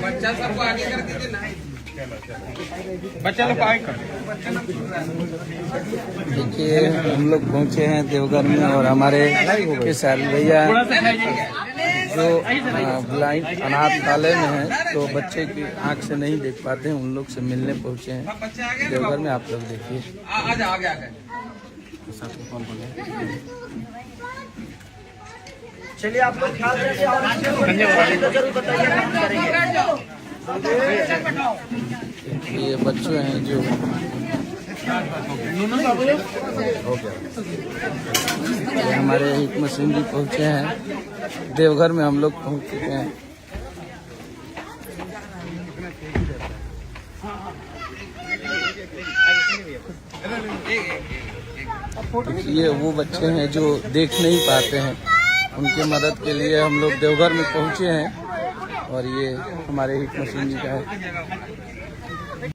बच्चा सबको आगे कर दीजिए ना, बच्चा लोग आगे कर। देखिए हम लोग पहुंचे हैं देवघर में और हमारे किसान भैया जो ब्लाइंड अनाथालय में हैं तो बच्चे की आंख से नहीं देख पाते हैं, उन लोग से मिलने पहुंचे हैं देवघर में। आप लोग देखिए आगे चलिए आप लोग ख्याल रखिए और जरूर बताइए, हम करेंगे। ये बच्चे हैं जो हमारे हिकमत सिंह जी पहुंचे हैं देवघर में, हम लोग पहुंच चुके हैं। ये वो बच्चे हैं जो देख नहीं पाते हैं, उनके मदद के लिए हम लोग देवघर में पहुंचे हैं और ये हमारे हिकमत सिंह जी का है।